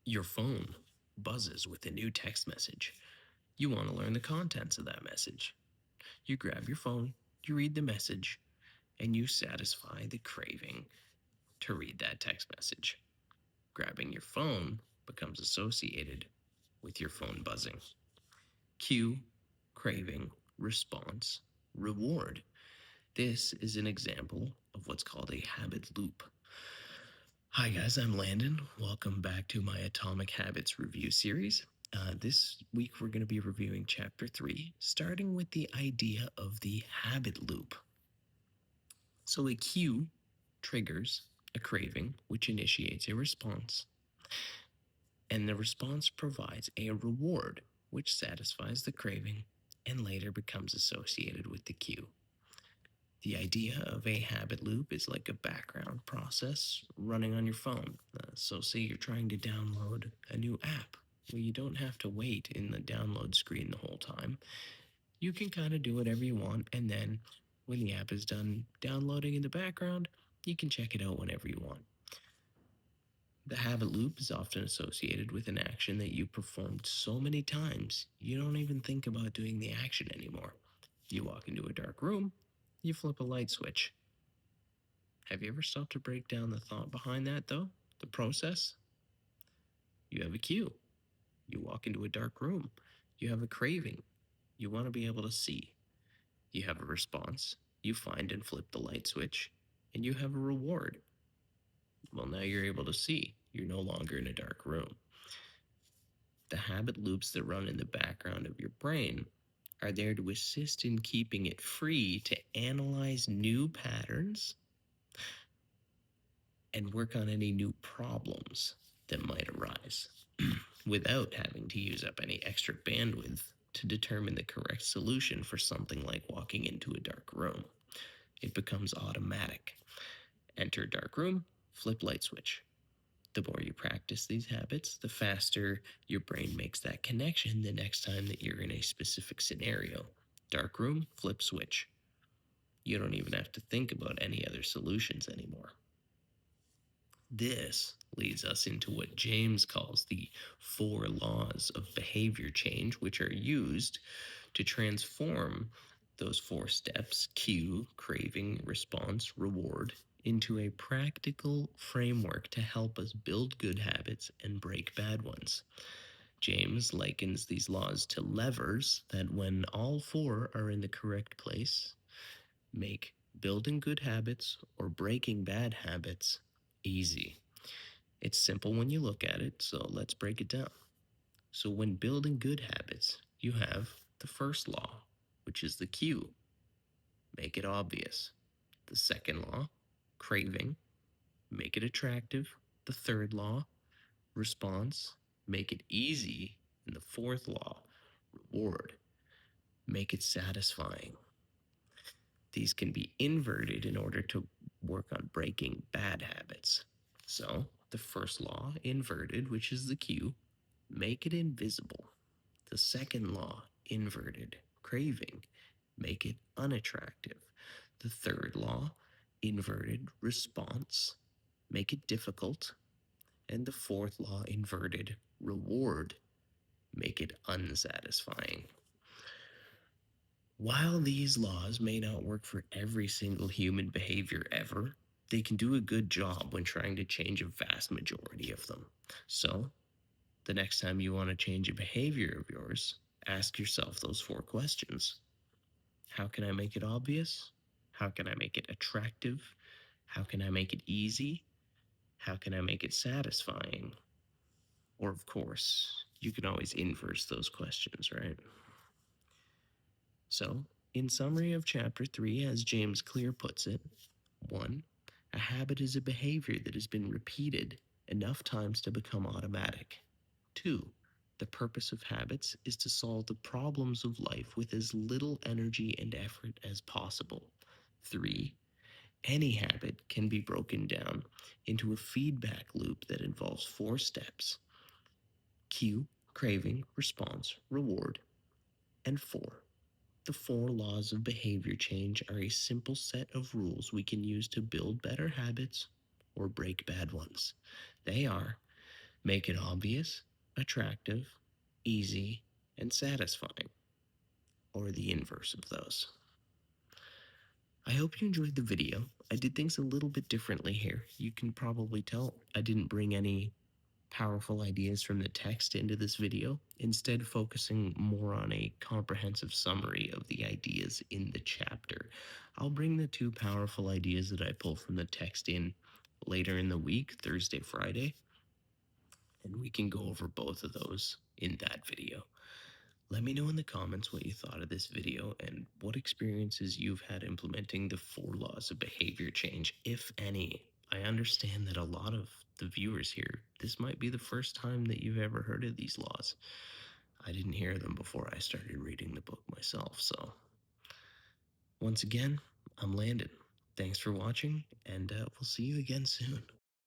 Your phone buzzes with a new text message. You want to learn the contents of that message. You grab your phone, you read the message, and you satisfy the craving to read that text message. Grabbing your phone becomes associated with your phone buzzing. Cue, craving, response, reward. This is an example of what's called a habit loop. Hi, guys, I'm Landyn. Welcome back to my Atomic Habits review series. This week, we're going to be reviewing Chapter 3, starting with the idea of the habit loop. So, a cue triggers a craving, which initiates a response, and the response provides a reward, which satisfies the craving and later becomes associated with the cue. The idea of a habit loop is like a background process running on your phone. So, say you're trying to download a new app. Well, you don't have to wait in the download screen the whole time. You can kind of do whatever you want, and then when the app is done downloading in the background, you can check it out whenever you want. The habit loop is often associated with an action that you performed so many times you don't even think about doing the action anymore. You walk into a dark room, you flip a light switch. Have you ever stopped to break down the thought behind that, though? The process? You have a cue. You walk into a dark room. You have a craving. You want to be able to see. You have a response. You find and flip the light switch. And you have a reward. Well, now you're able to see. You're no longer in a dark room. The habit loops that run in the background of your brain are there to assist in keeping it free to analyze new patterns and work on any new problems that might arise without having to use up any extra bandwidth to determine the correct solution for something like walking into a dark room. It becomes automatic. Enter dark room, flip light switch. The more you practice these habits, the faster your brain makes that connection the next time that you're in a specific scenario. Dark room, flip switch. You don't even have to think about any other solutions anymore. This leads us into what James calls the 4 laws of behavior change, which are used to transform those 4 steps cue, craving, response, reward into a practical framework to help us build good habits and break bad ones. James likens these laws to levers that, when all 4 are in the correct place, make building good habits or breaking bad habits easy. It's simple when you look at it, so let's break it down. So, when building good habits, you have the first law, which is the cue. Make it obvious. The second law, craving. Make it attractive. The third law, response. Make it easy. And the fourth law, reward. Make it satisfying. These can be inverted in order to work on breaking bad habits. So, the first law, inverted, which is the cue, make it invisible. The second law, inverted, craving, make it unattractive. The third law, inverted, response, make it difficult. And the fourth law, inverted, reward, make it unsatisfying. While these laws may not work for every single human behavior ever, they can do a good job when trying to change a vast majority of them. So, the next time you want to change a behavior of yours, ask yourself those 4 questions. How can I make it obvious? How can I make it attractive? How can I make it easy? How can I make it satisfying? Or, of course, you can always inverse those questions, right? So, in summary of Chapter 3, as James Clear puts it, 1. A habit is a behavior that has been repeated enough times to become automatic. 2. The purpose of habits is to solve the problems of life with as little energy and effort as possible. 3. Any habit can be broken down into a feedback loop that involves 4 steps: cue, craving, response, reward. And 4. The 4 laws of behavior change are a simple set of rules we can use to build better habits or break bad ones. They are: Make it obvious, attractive, easy, and satisfying, or the inverse of those. I hope you enjoyed the video. I did things a little bit differently here. You can probably tell I didn't bring any powerful ideas from the text into this video, instead focusing more on a comprehensive summary of the ideas in the chapter. I'll bring the two powerful ideas that I pull from the text in later in the week, Thursday, Friday, and we can go over both of those in that video. Let me know in the comments what you thought of this video and what experiences you've had implementing the 4 laws of behavior change, if any. I understand that a lot of the viewers here, this might be the first time that you've ever heard of these laws. I didn't hear them before I started reading the book myself, so once again, I'm Landon. Thanks for watching, and we'll see you again soon.